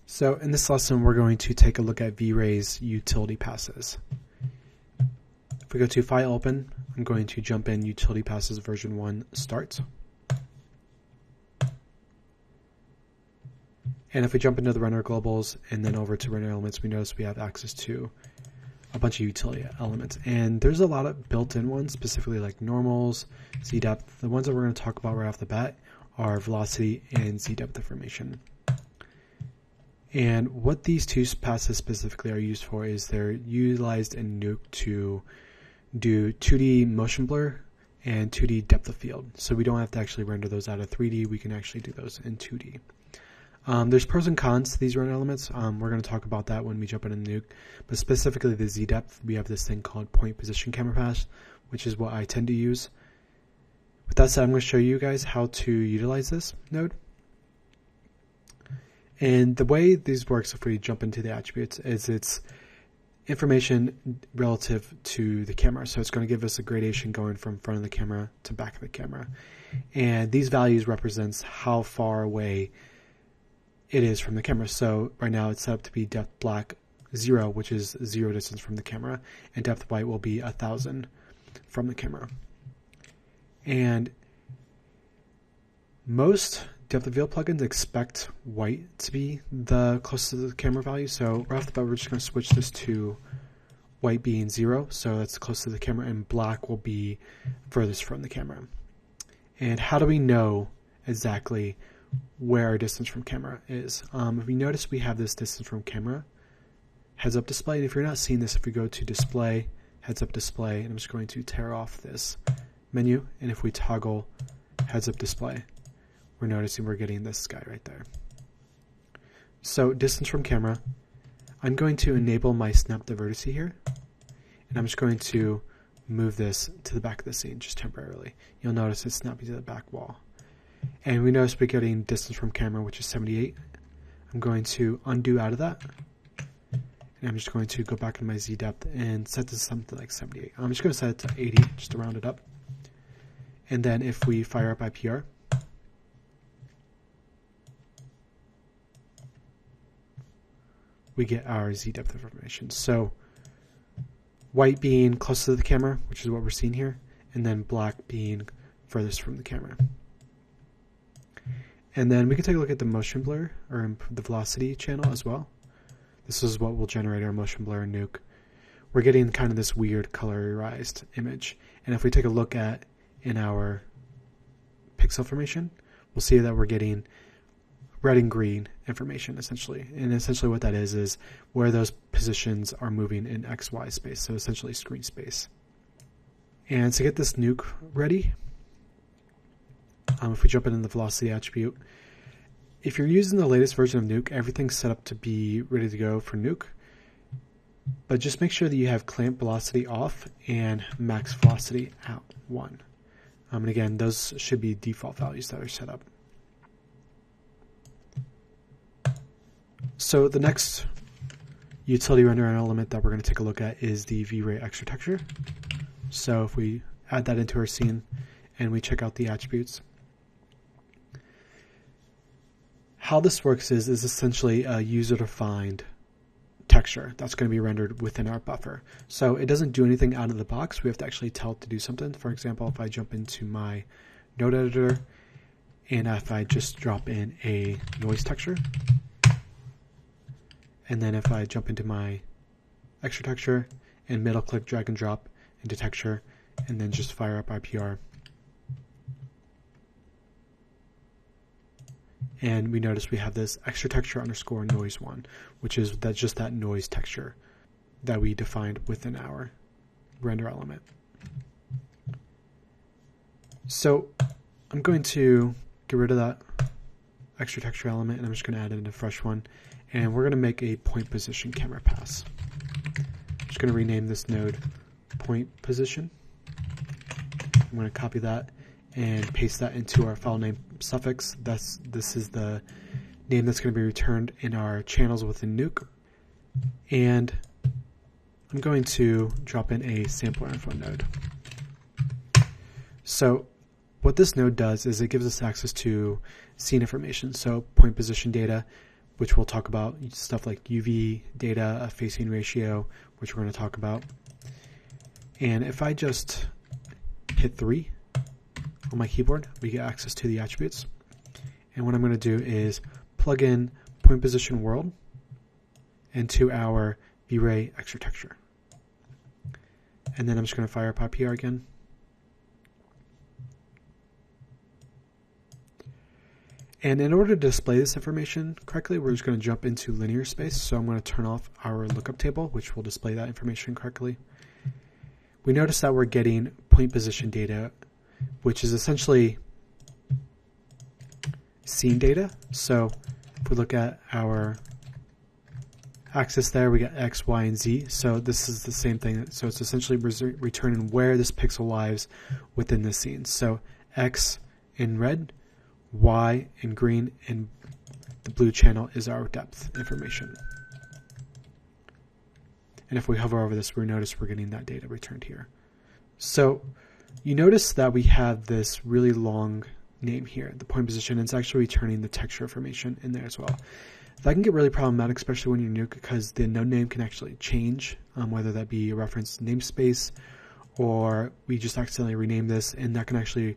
So in this lesson, we're going to take a look at V-Ray's utility passes. If we go to File Open, I'm going to jump in Utility Passes version 1 Start. And if we jump into the Render Globals and then over to Render Elements, we notice we have access to a bunch of utility elements. And there's a lot of built-in ones, specifically like normals, Z-depth. The ones that we're going to talk about right off the bat are velocity and Z-depth information. And what these two passes specifically are used for is they're utilized in Nuke to do 2D motion blur and 2D depth of field. So we don't have to actually render those out of 3D. We can actually do those in 2D. There's pros and cons to these render elements. We're going to talk about that when we jump into Nuke. But specifically the Z-depth, we have this thing called point position camera pass, which is what I tend to use. With that said, I'm going to show you guys how to utilize this node. And the way these works, if we jump into the attributes, is it's information relative to the camera. So it's going to give us a gradation going from front of the camera to back of the camera. And these values represents how far away it is from the camera. So right now it's set up to be depth black 0, which is 0 distance from the camera, and depth white will be 1000 from the camera. And most depth of field plugins expect white to be the closest to the camera value. So right off the bat, we're just going to switch this to white being 0, so that's close to the camera, and black will be furthest from the camera. And how do we know exactly where our distance from camera is? If we notice, we have this distance from camera heads up display. And if you're not seeing this, if we go to display, heads up display, and I'm just going to tear off this menu, and if we toggle heads up display, we're noticing we're getting this guy right there. So distance from camera, I'm going to enable my snap to vertice here, and I'm just going to move this to the back of the scene just temporarily. You'll notice it's snapping to the back wall. And we notice we're getting distance from camera, which is 78. I'm going to undo out of that, and I'm just going to go back into my Z depth and set this to something like 78. I'm just going to set it to 80 just to round it up. And then if we fire up IPR, we get our Z depth information. So white being close to the camera, which is what we're seeing here, and then black being furthest from the camera. And then we can take a look at the motion blur, or the velocity channel as well. This is what will generate our motion blur in Nuke. We're getting kind of this weird colorized image. And if we take a look at in our pixel information, we'll see that we're getting red and green information essentially. And essentially what that is where those positions are moving in XY space, so essentially screen space. And to get this Nuke ready, if we jump in the velocity attribute, if you're using the latest version of Nuke, everything's set up to be ready to go for Nuke. But just make sure that you have clamp velocity off and max velocity at 1. And again, those should be default values that are set up. So the next utility render element that we're going to take a look at is the V-Ray extra texture. So if we add that into our scene and we check out the attributes, how this works is essentially a user-defined texture that's going to be rendered within our buffer. So it doesn't do anything out of the box. We have to actually tell it to do something. For example, if I jump into my node editor and if I just drop in a noise texture, and then if I jump into my extra texture and middle click, drag and drop into texture, and then just fire up IPR, and we notice we have this extra texture underscore noise 1, which is just that noise texture that we defined within our render element. So I'm going to get rid of that extra texture element, and I'm just going to add in a fresh one, and we're going to make a point position camera pass. I'm just going to rename this node point position. I'm going to copy that and paste that into our file name suffix. This is the name that's going to be returned in our channels within Nuke. And I'm going to drop in a sampler info node. So what this node does is it gives us access to scene information, so point position data, which we'll talk about, stuff like UV data, a facing ratio, which we're going to talk about. And if I just hit 3 on my keyboard, we get access to the attributes. And what I'm going to do is plug in point position world into our V-Ray extra texture. And then I'm just going to fire up IPR again. And in order to display this information correctly, we're just going to jump into linear space. So I'm going to turn off our lookup table, which will display that information correctly. We notice that we're getting point position data, which is essentially scene data. So if we look at our axis there, we got X, Y, and Z. So this is the same thing. So it's essentially returning where this pixel lies within the scene. So X in red, Y in green, and the blue channel is our depth information. And if we hover over this, we notice we're getting that data returned here. So you notice that we have this really long name here, the point position, and it's actually returning the texture information in there as well. That can get really problematic, especially when you're Nuke, because the node name can actually change, whether that be a reference namespace or we just accidentally rename this, and that can actually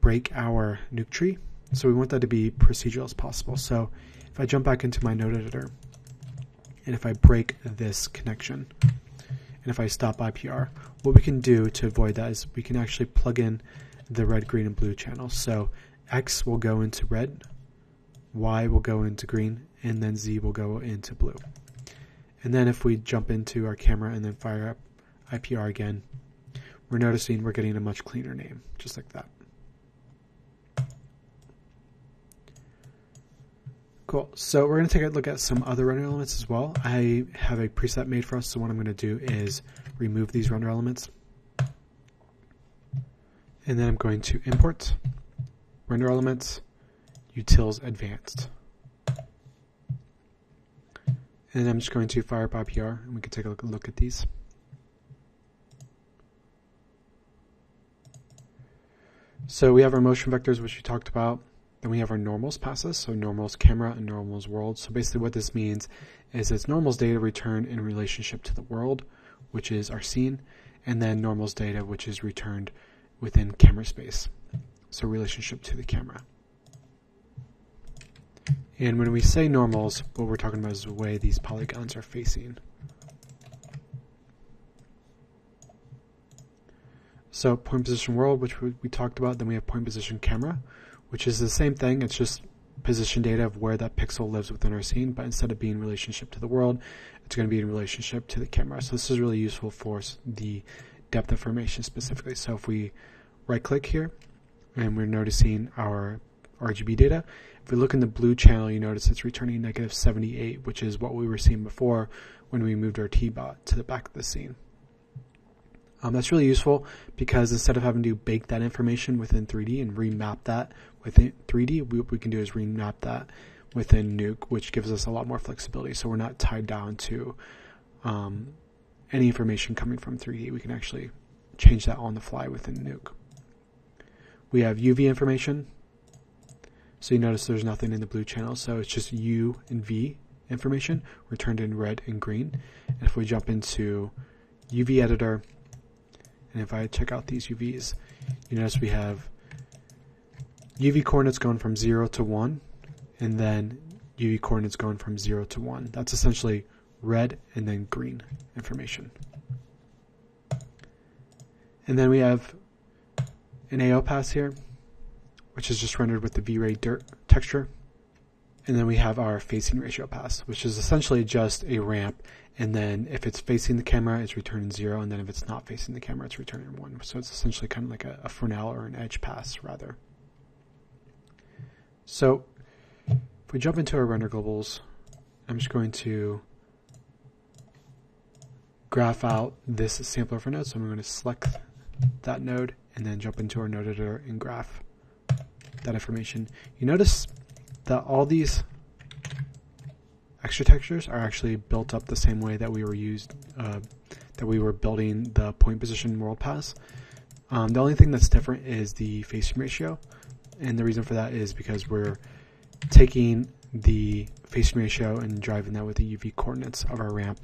break our Nuke tree. So we want that to be procedural as possible. So if I jump back into my node editor, and if I break this connection, and if I stop IPR, what we can do to avoid that is we can actually plug in the red, green, and blue channels. So X will go into red, Y will go into green, and then Z will go into blue. And then if we jump into our camera and then fire up IPR again, we're noticing we're getting a much cleaner name, just like that. Cool. So we're going to take a look at some other render elements as well. I have a preset made for us, so what I'm going to do is remove these render elements. And then I'm going to import render elements, utils advanced. And I'm just going to fire up IPR, and we can take a look at these. So we have our motion vectors, which we talked about. Then we have our normals passes, so normals camera and normals world. So basically what this means is it's normals data returned in relationship to the world, which is our scene, and then normals data, which is returned within camera space, so relationship to the camera. And when we say normals, what we're talking about is the way these polygons are facing. So point position world, which we talked about, then we have point position camera, which is the same thing. It's just position data of where that pixel lives within our scene, but instead of being in relationship to the world, it's going to be in relationship to the camera. So this is really useful for the depth information specifically. So if we right click here and we're noticing our RGB data, if we look in the blue channel, you notice it's returning -78, which is what we were seeing before when we moved our T-bot to the back of the scene. That's really useful because instead of having to bake that information within 3D and remap that within 3D, what we can do is remap that within Nuke, which gives us a lot more flexibility. So we're not tied down to any information coming from 3D. We can actually change that on the fly within Nuke. We have UV information. So you notice there's nothing in the blue channel. So it's just U and V information returned in red and green. And if we jump into UV editor, and if I check out these UVs, you notice we have UV coordinates going from 0 to 1, and then UV coordinates going from 0 to 1. That's essentially red and then green information. And then we have an AO pass here, which is just rendered with the V-Ray dirt texture. And then we have our facing ratio pass, which is essentially just a ramp. And then if it's facing the camera, it's returning 0. And then if it's not facing the camera, it's returning 1. So it's essentially kind of like a Fresnel or an edge pass, rather. So if we jump into our render globals, I'm just going to graph out this sampler for node. So I'm going to select that node and then jump into our node editor and graph that information. You notice that all these extra textures are actually built up the same way that we were building the point position world pass. The only thing that's different is the facing ratio, and the reason for that is because we're taking the facing ratio and driving that with the UV coordinates of our ramp,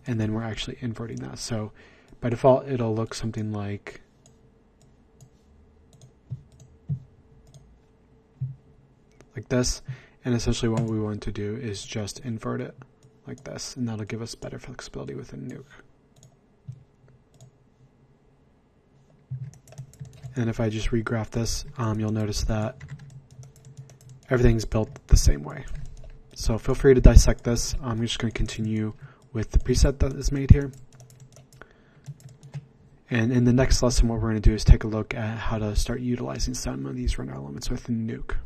and then we're actually inverting that. So by default, it'll look something like this, and essentially what we want to do is just invert it like this, and that'll give us better flexibility within Nuke. And if I just regraph this, you'll notice that everything's built the same way. So feel free to dissect this. I'm just going to continue with the preset that is made here. And in the next lesson, what we're going to do is take a look at how to start utilizing some of these render elements within Nuke.